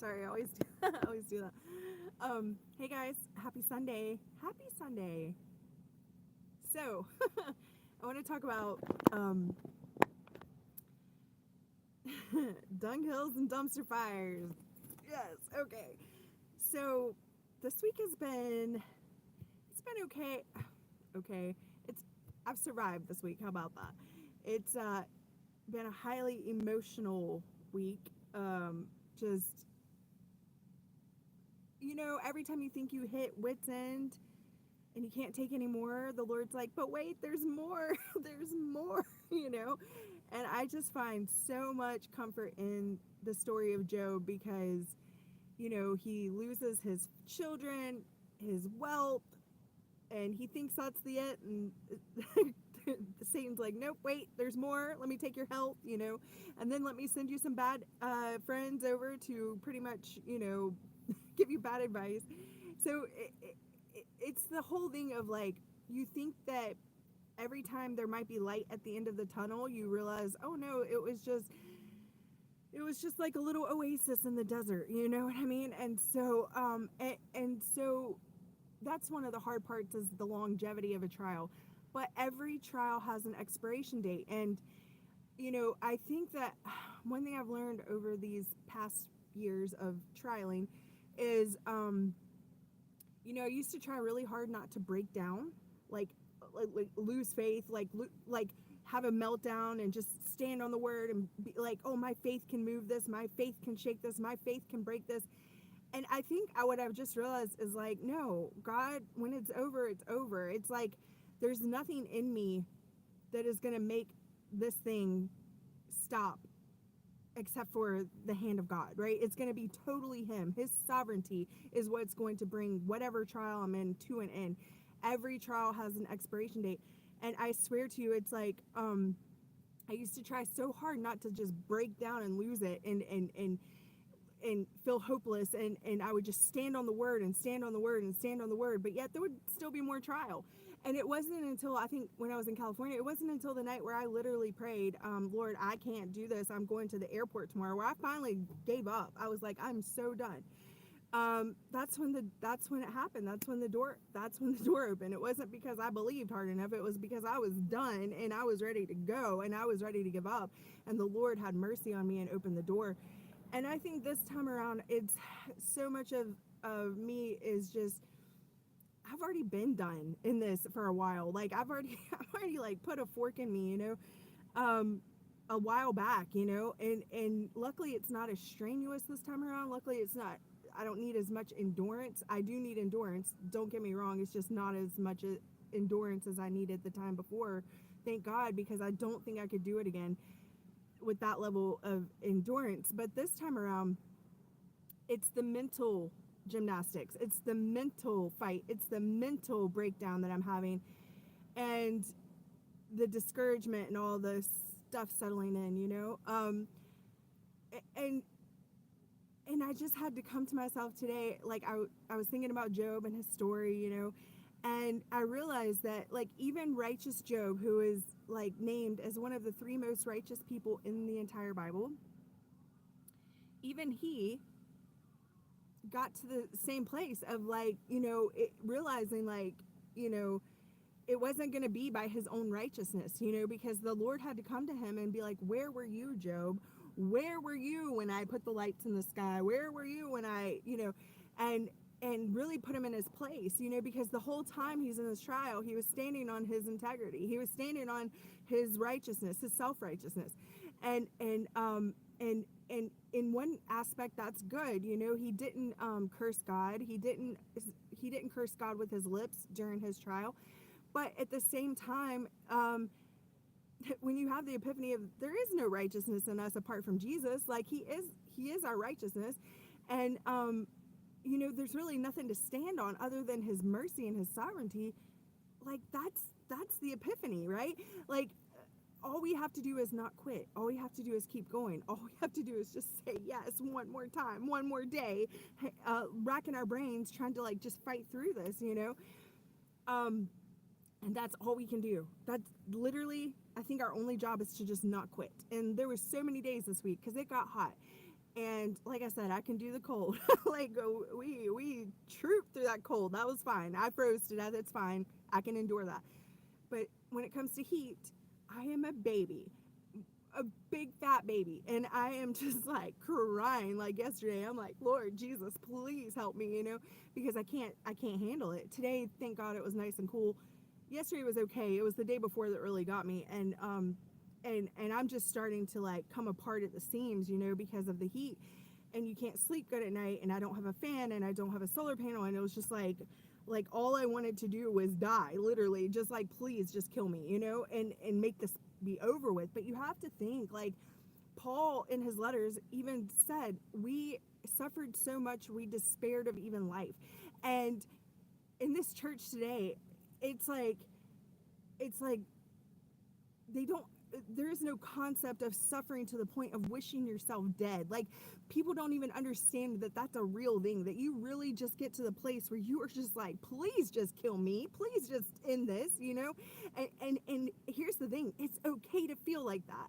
Sorry, I always do I always do that. Hey guys, happy Sunday. Happy Sunday. So, I want to talk about dung hills and dumpster fires. Yes, okay. So, this week has been it's been okay. Okay. It's I've survived this week. How about that? It's been a highly emotional week. Just every time you think you hit wit's end and you can't take any more, the Lord's like, but wait, there's more. There's more, you know? And I just find so much comfort in the story of Job because, he loses his children, his wealth, and he thinks that's the it. And Satan's like, nope, wait, there's more. Let me take your health, and then let me send you some bad friends over to pretty much, give you bad advice. So it's the whole thing of like, you think that every time there might be light at the end of the tunnel, you realize, oh no, it was just like a little oasis in the desert, you know what I mean? And so that's one of the hard parts, is the longevity of a trial. But every trial has an expiration date, and I think that one thing I've learned over these past years of trialing is I used to try really hard not to break down, like like lose faith, like have a meltdown and just stand on the word and be like, oh, my faith can move this, my faith can shake this, my faith can break this. And I think what I've just realized is like, no, God, when it's over, it's over. It's like there's nothing in me that is going to make this thing stop except for the hand of God, right? It's going to be totally Him. His sovereignty is what's going to bring whatever trial I'm in to an end. Every trial has an expiration date. And I swear to you, it's like, I used to try so hard not to just break down and lose it and feel hopeless, and I would just stand on the word and stand on the word and stand on the word, but yet there would still be more trial. And it wasn't until, I think, when I was in California, it wasn't until the night where I literally prayed, Lord, I can't do this, I'm going to the airport tomorrow, where I finally gave up. I was like, I'm so done. That's when it happened. That's when the door opened. It wasn't because I believed hard enough. It was because I was done and I was ready to go and I was ready to give up, and the Lord had mercy on me and opened the door. And I think this time around, it's so much of me is just, I've already been done in this for a while. Like I've already like put a fork in me, a while back, and luckily it's not as strenuous this time around. Luckily it's not, I don't need as much endurance. I do need endurance. Don't get me wrong. It's just not as much endurance as I needed the time before. Thank God, because I don't think I could do it again with that level of endurance. But this time around, it's the mental gymnastics, it's the mental fight, it's the mental breakdown that I'm having, and the discouragement and all the stuff settling in, and I just had to come to myself today. Like I was thinking about Job and his story, and I realized that, like, even righteous Job, who is like named as one of the three most righteous people in the entire Bible, even he got to the same place of like, realizing like, it wasn't going to be by his own righteousness, because the Lord had to come to him and be like, where were you, Job? Where were you when I put the lights in the sky? Where were you when I, and really put him in his place, because the whole time he's in this trial, he was standing on his integrity. He was standing on his righteousness, his self-righteousness. And in one aspect, that's good. He didn't curse God. He didn't curse God with his lips during his trial. But at the same time, when you have the epiphany of there is no righteousness in us apart from Jesus, like he is our righteousness, and there's really nothing to stand on other than his mercy and his sovereignty. Like that's the epiphany, right? Like all we have to do is not quit. All we have to do is keep going. All we have to do is just say yes one more time, one more day, racking our brains trying to like just fight through this, and that's all we can do. That's literally, I think our only job is to just not quit. And there were so many days this week because it got hot, and And like I said, I can do the cold. Like we trooped through that cold. That was fine. I froze to death. It's fine. I can endure that. But when it comes to heat, I am a baby, a big fat baby, and I am just like crying. Like yesterday, I'm like, Lord Jesus, please help me, because I can't handle it. Today, thank God, it was nice and cool. Yesterday was okay. It was the day before that really got me, and I'm just starting to like come apart at the seams, because of the heat, and you can't sleep good at night, and I don't have a fan, and I don't have a solar panel, and it was just like all I wanted to do was die, literally, just like, please just kill me, and make this be over with. But you have to think, like, Paul in his letters even said, we suffered so much we despaired of even life. And in this church today, it's like they don't there is no concept of suffering to the point of wishing yourself dead. Like, people don't even understand that that's a real thing, that you really just get to the place where you are just like, please just kill me, please just end this, and here's the thing, it's okay to feel like that,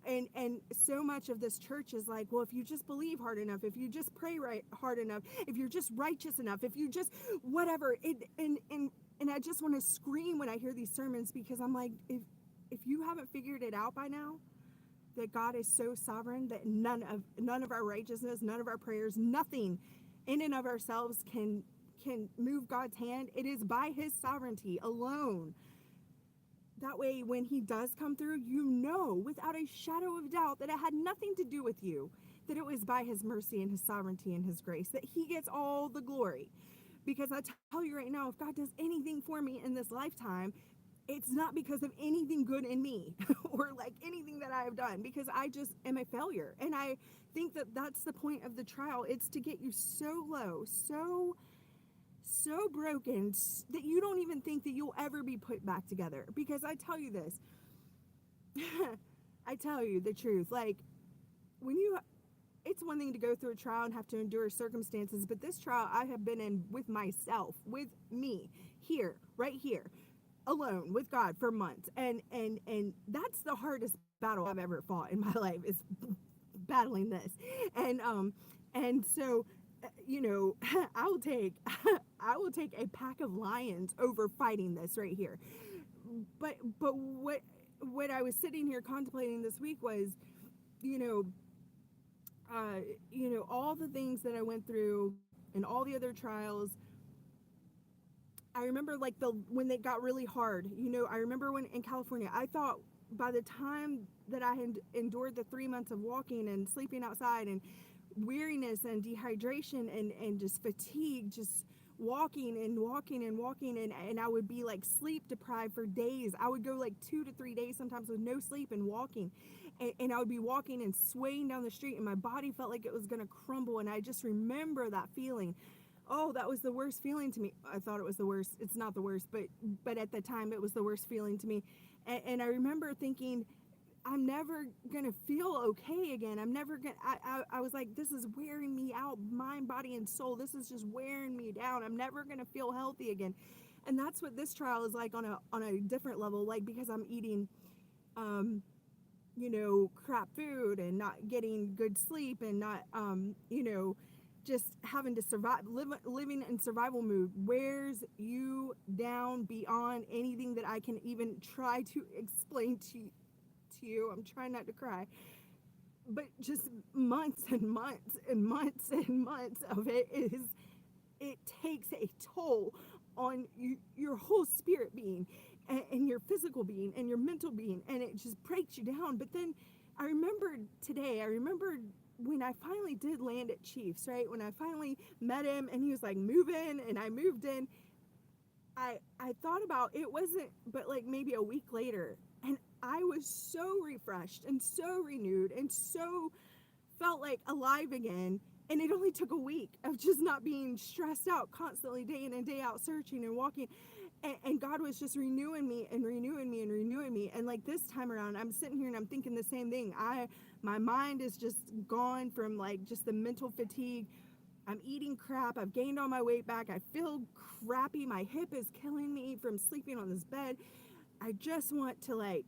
and so much of this church is like, well, if you just believe hard enough, if you just pray right hard enough, if you're just righteous enough, if you just whatever it and I just want to scream when I hear these sermons, because I'm like, if you haven't figured it out by now, that God is so sovereign that none of our righteousness, none of our prayers, nothing in and of ourselves can move God's hand. It is by his sovereignty alone. That way, when he does come through, without a shadow of doubt that it had nothing to do with you, that it was by his mercy and his sovereignty and his grace, that he gets all the glory. Because I tell you right now, if God does anything for me in this lifetime, it's not because of anything good in me or like anything that I have done, because I just am a failure. And I think that that's the point of the trial. It's to get you so low, so broken, that you don't even think that you'll ever be put back together. Because I tell you this, I tell you the truth. Like, it's one thing to go through a trial and have to endure circumstances, but this trial I have been in with myself, with me, here, right here, alone with God for months, and that's the hardest battle I've ever fought in my life, is battling this. And so, I will take a pack of lions over fighting this right here. But what I was sitting here contemplating this week was, all the things that I went through and all the other trials. I remember like when they got really hard, I remember when in California, I thought by the time that I had endured the 3 months of walking and sleeping outside and weariness and dehydration and just fatigue, just walking and I would be like sleep deprived for days. I would go like 2 to 3 days sometimes with no sleep and walking, and I would be walking and swaying down the street, and my body felt like it was going to crumble. And I just remember that feeling. Oh, that was the worst feeling to me. I thought it was the worst. It's not the worst, but at the time it was the worst feeling to me. And I remember thinking, I'm never gonna feel okay again. I'm never gonna. I was like, this is wearing me out, mind, body, and soul. This is just wearing me down. I'm never gonna feel healthy again. And that's what this trial is like on a different level. Like, because I'm eating, crap food and not getting good sleep and not, just having to survive, living in survival mode wears you down beyond anything that I can even try to explain to you. I'm trying not to cry, but just months and months and months and months of it takes a toll on your whole spirit being and your physical being and your mental being, and it just breaks you down. But then I remembered when I finally did land at Chiefs, right? When I finally met him and he was like, move in, and I moved in, I thought about, it wasn't but like maybe a week later, and I was so refreshed and so renewed and so felt like alive again. And it only took a week of just not being stressed out constantly day in and day out, searching and walking. And God was just renewing me and renewing me and renewing me. And like this time around, I'm sitting here and I'm thinking the same thing. My mind is just gone from like just the mental fatigue. I'm eating crap. I've gained all my weight back. I feel crappy. My hip is killing me from sleeping on this bed. I just want to like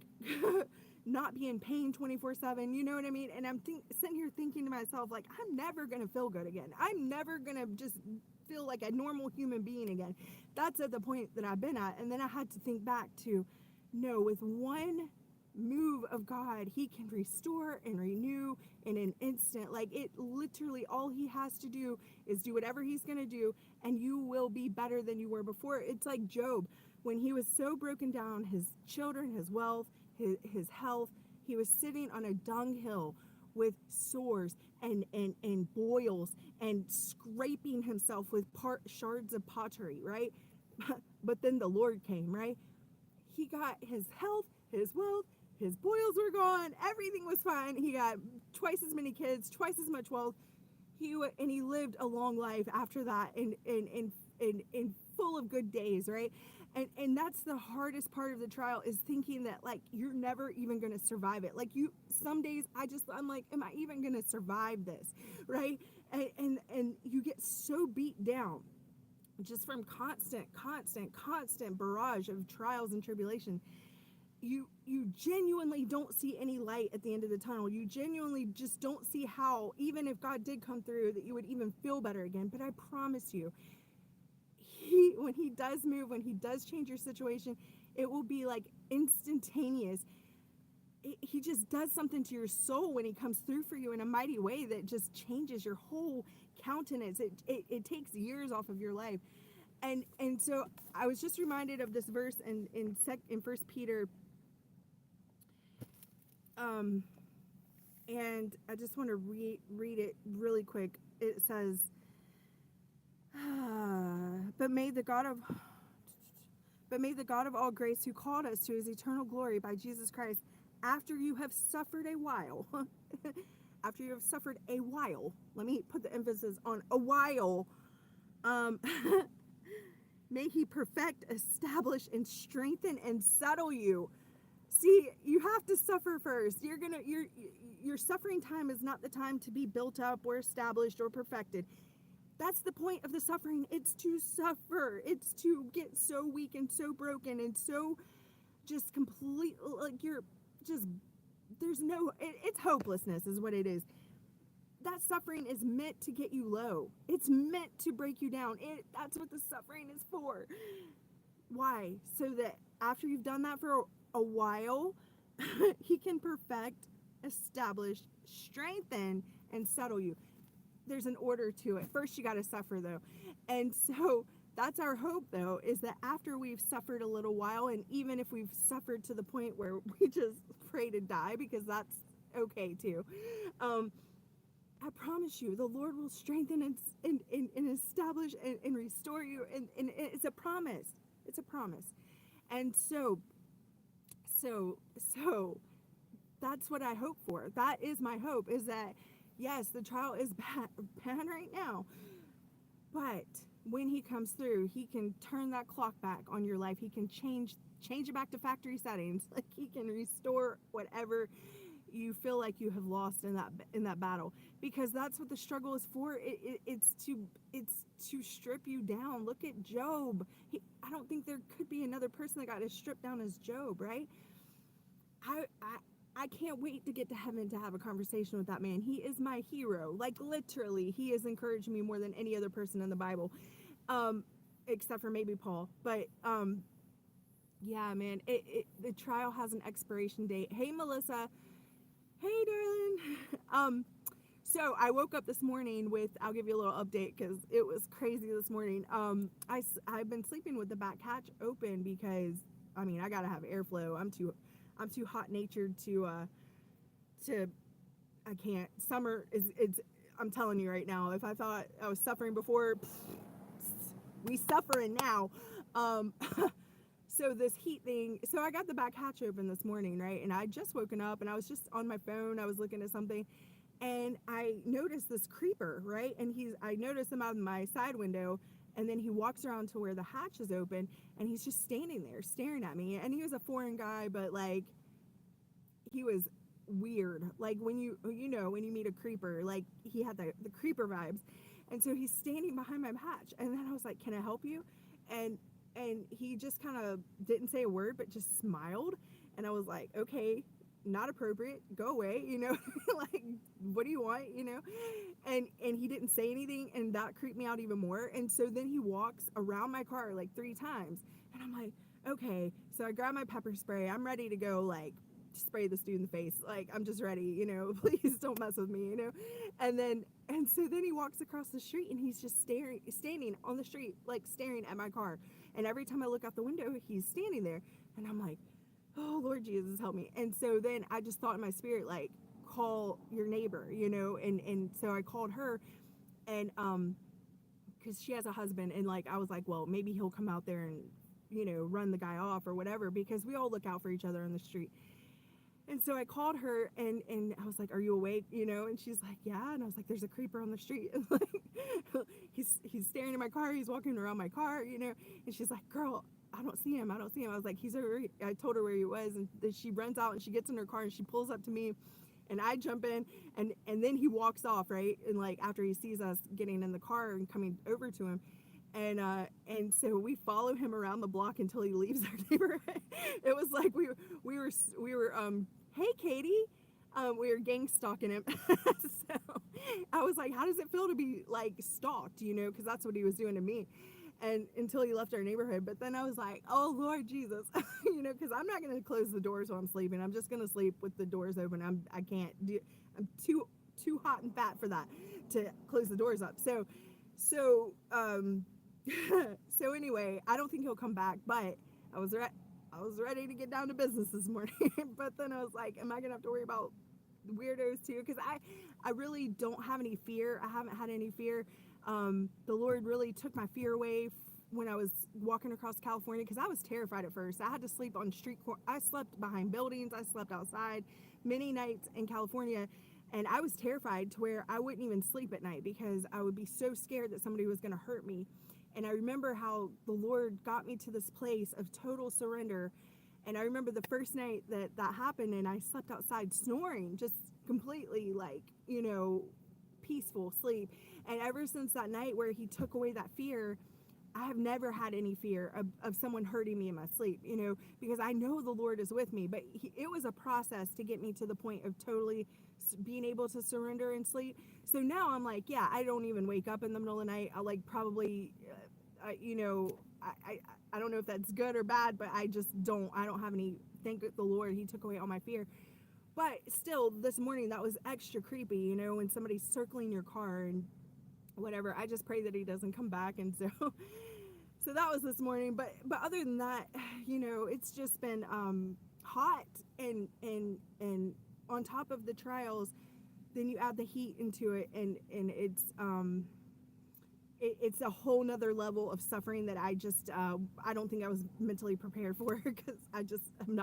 not be in pain 24/7. You know what I mean? And I'm sitting here thinking to myself, like, I'm never going to feel good again. I'm never going to just feel like a normal human being again. That's at the point that I've been at. And then I had to think back to, no, with one move of God, he can restore and renew in an instant. Like, it literally, all he has to do is do whatever he's going to do, and you will be better than you were before. It's like Job, when he was so broken down, his children, his wealth, his health, he was sitting on a dunghill with sores and boils and scraping himself with shards of pottery, right? But then the Lord came, right? He got his health, his wealth, his boils were gone, everything was fine. He got twice as many kids, twice as much wealth. He lived a long life after that, and full of good days, right? And that's the hardest part of the trial, is thinking that, like, you're never even going to survive it. Like, some days I'm like, am I even going to survive this, right? And you get so beat down just from constant barrage of trials and tribulation. You genuinely don't see any light at the end of the tunnel. You genuinely just don't see how, even if God did come through, that you would even feel better again. But I promise you, when he does move, when he does change your situation, it will be like instantaneous. He just does something to your soul when he comes through for you in a mighty way that just changes your whole countenance. It takes years off of your life. And so I was just reminded of this verse in 1 Peter, and I just want to read it really quick. It says, but may the God of all grace, who called us to his eternal glory by Jesus Christ, after you have suffered a while, let me put the emphasis on a while, may he perfect, establish, and strengthen and settle you. See, you have to suffer first. Your suffering time is not the time to be built up or established or perfected. That's the point of the suffering. It's to suffer. It's to get so weak and so broken and so just complete, like, you're just, it's hopelessness is what it is. That suffering is meant to get you low. It's meant to break you down. That's what the suffering is for. Why? So that after you've done that for a while, he can perfect, establish, strengthen, and settle you. There's an order to it. First, you got to suffer, though. And so that's our hope, though, is that after we've suffered a little while, and even if we've suffered to the point where we just pray to die, because that's okay too, I promise you, the Lord will strengthen and establish and restore you. And it's a promise. It's a promise. And so that's what I hope for. That is my hope, is that, yes, the trial is bad right now, but when he comes through, he can turn that clock back on your life. He can change it back to factory settings. Like, he can restore whatever you feel like you have lost in that battle, because that's what the struggle is for. It's to strip you down. Look at Job. I don't think there could be another person that got as stripped down as Job, right? I can't wait to get to heaven to have a conversation with that man. He is my hero. Like, literally, he has encouraged me more than any other person in the Bible, except for maybe Paul. But yeah, man, the trial has an expiration date. Hey, Melissa. Hey, darling. So I woke up this morning I'll give you a little update, because it was crazy this morning. I've been sleeping with the back hatch open because, I mean, I gotta have airflow. I'm too hot natured to I can't. Summer I'm telling you right now, if I thought I was suffering before, we suffering now. So this heat thing, so I got the back hatch open this morning, right? And I just woken up and I was just on my phone. I was looking at something and I noticed this creeper, right? And I noticed him out of my side window, and then he walks around to where the hatch is open and he's just standing there staring at me. And he was a foreign guy, but like, he was weird. Like, when you meet a creeper, like, he had the creeper vibes. And so he's standing behind my hatch, and then I was like, can I help you? And he just kind of didn't say a word, but just smiled. And I was like, okay. not appropriate, go away, like, what do you want, and he didn't say anything, and that creeped me out even more. And so then he walks around my car like 3 times, and I'm like, okay. So I grab my pepper spray, I'm ready to go, like, spray this dude in the face, like, I'm just ready, please don't mess with me, and so then he walks across the street, and he's just standing on the street, like, staring at my car. And every time I look out the window, he's standing there, and I'm like, oh, Lord Jesus, help me. And so then I just thought in my spirit, like, call your neighbor, and so I called her, and because she has a husband, and, like, I was like, well, maybe he'll come out there and, run the guy off or whatever, because we all look out for each other on the street. And so I called her, and I was like, are you awake? And she's like, yeah. And I was like, there's a creeper on the street. And, like, he's staring at my car. He's walking around my car, And she's like, girl, I don't see him. I don't see him. I was like, he's over. I told her where he was. And then she runs out, and she gets in her car, and she pulls up to me, and I jump in, and then he walks off, right? And, like, after he sees us getting in the car and coming over to him. And so we follow him around the block until he leaves our neighborhood. It was like we were hey, Katie. We were gang stalking him. So I was like, how does it feel to be, like, stalked, because that's what he was doing to me. And until he left our neighborhood. But then I was like, oh, Lord Jesus, because I'm not going to close the doors while I'm sleeping. I'm just going to sleep with the doors open. I can't do, I'm too hot and fat for that, to close the doors up. So so anyway, I don't think he'll come back, but I was ready to get down to business this morning. But then I was like, am I going to have to worry about weirdos too? Because I really don't have any fear. I haven't had any fear. The Lord really took my fear away when I was walking across California, because I was terrified at first. I had to sleep on I slept behind buildings. I slept outside many nights in California. And I was terrified to where I wouldn't even sleep at night, because I would be so scared that somebody was going to hurt me. And I remember how the Lord got me to this place of total surrender. And I remember the first night that happened, and I slept outside snoring, just completely, like, peaceful sleep. And ever since that night where he took away that fear, I have never had any fear of someone hurting me in my sleep, because I know the Lord is with me. But it was a process to get me to the point of totally being able to surrender and sleep. So now I'm like, yeah, I don't even wake up in the middle of the night. I, like, probably, I don't know if that's good or bad, but I don't have any, thank the Lord, he took away all my fear. But still, this morning, that was extra creepy, when somebody's circling your car and whatever. I just pray that he doesn't come back. And so that was this morning. But other than that, it's just been hot, and on top of the trials, then you add the heat into it, and it's a whole nother level of suffering that I just I don't think I was mentally prepared for, because I'm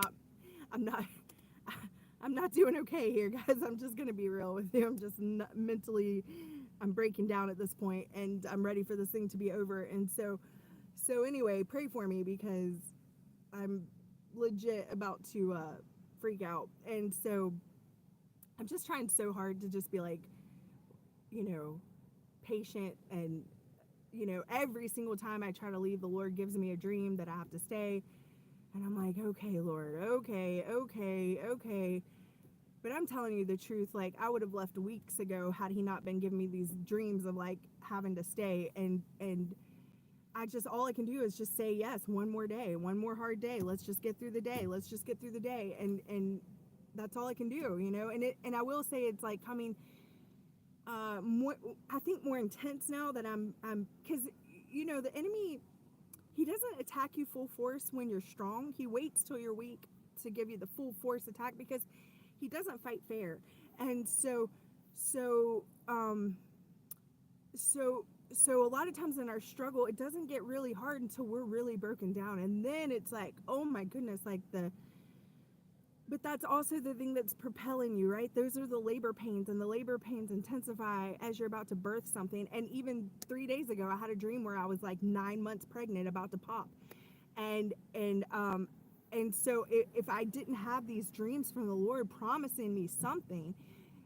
not doing okay here, guys. I'm just gonna be real with you. I'm just mentally, I'm breaking down at this point, and I'm ready for this thing to be over. And so anyway, pray for me, because I'm legit about to freak out. And so I'm just trying so hard to just be, like, patient. And every single time I try to leave, the Lord gives me a dream that I have to stay. And I'm like, okay, Lord, okay. But I'm telling you the truth, like, I would have left weeks ago had he not been giving me these dreams of, like, having to stay. And all I can do is just say, yes, one more day, one more hard day. Let's just get through the day. And that's all I can do, and I will say it's, like, coming, more, I think, more intense now that I'm because, the enemy, he doesn't attack you full force when you're strong. He waits till you're weak to give you the full force attack, because he doesn't fight fair. And so a lot of times in our struggle, it doesn't get really hard until we're really broken down. And then it's like, oh my goodness, like, but that's also the thing that's propelling you, right? Those are the labor pains, and the labor pains intensify as you're about to birth something. And even 3 days ago, I had a dream where I was, like, 9 months pregnant, about to pop. And so if I didn't have these dreams from the Lord promising me something,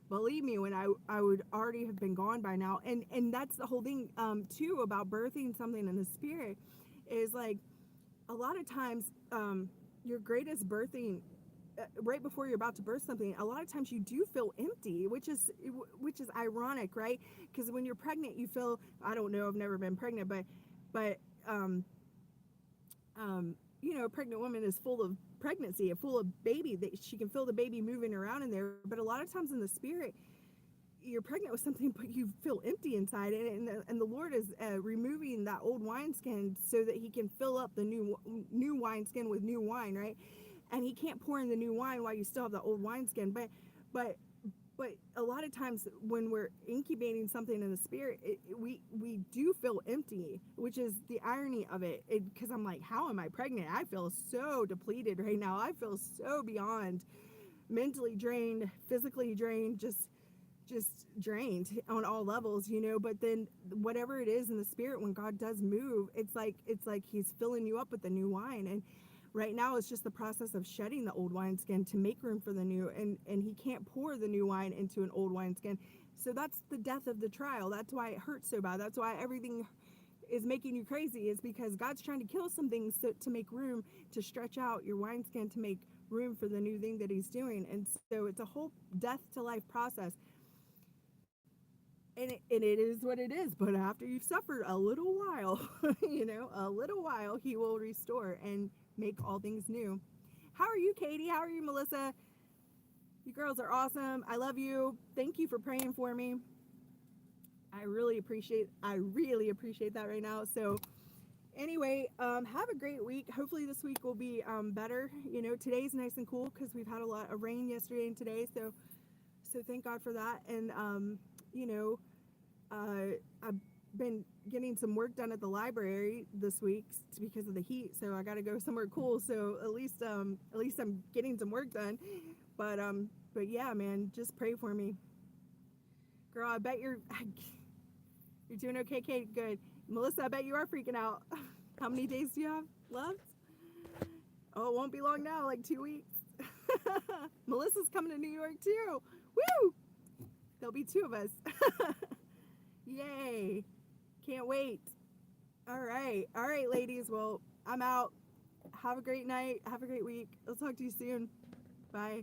believe me, when I would already have been gone by now. And that's the whole thing, too, about birthing something in the spirit, is, like, a lot of times, your greatest birthing right before you're about to birth something, a lot of times you do feel empty, which is ironic, right? Because when you're pregnant, you feel, I don't know, I've never been pregnant, but um, a pregnant woman is full of pregnancy and full of baby, that she can feel the baby moving around in there. But a lot of times in the spirit, you're pregnant with something, but you feel empty inside, and the Lord is removing that old wineskin so that He can fill up the new wineskin with new wine, right? And He can't pour in the new wine while you still have the old wineskin. But but a lot of times when we're incubating something in the spirit, we do feel empty, which is the irony of it. Because I'm like, how am I pregnant? I feel so depleted right now. I feel so beyond mentally drained, physically drained, just drained on all levels, but then whatever it is in the spirit, when God does move, it's like He's filling you up with the new wine. And right now it's just the process of shedding the old wineskin to make room for the new, and He can't pour the new wine into an old wineskin. So that's the death of the trial. That's why it hurts so bad. That's why everything is making you crazy, is because God's trying to kill some things to make room, to stretch out your wineskin, to make room for the new thing that He's doing. And so it's a whole death to life process. And it is what it is. But after you've suffered a little while, a little while, He will restore and make all things new. How are you, Katie? How are you, Melissa? You girls are awesome. I love you. Thank you for praying for me. I really appreciate that right now. So anyway, have a great week. Hopefully this week will be better. Today's nice and cool because we've had a lot of rain yesterday and today. So thank God for that. And I've been getting some work done at the library this week because of the heat. So I got to go somewhere cool. So at least I'm getting some work done. But yeah, man, just pray for me, girl. I bet you're doing okay, Kate. Good, Melissa. I bet you are freaking out. How many days do you have left? Oh, it won't be long now. Like 2 weeks. Melissa's coming to New York too. Woo! There'll be 2 of us. Yay! Can't wait. All right, ladies. Well, I'm out. Have a great night. Have a great week. I'll talk to you soon. Bye.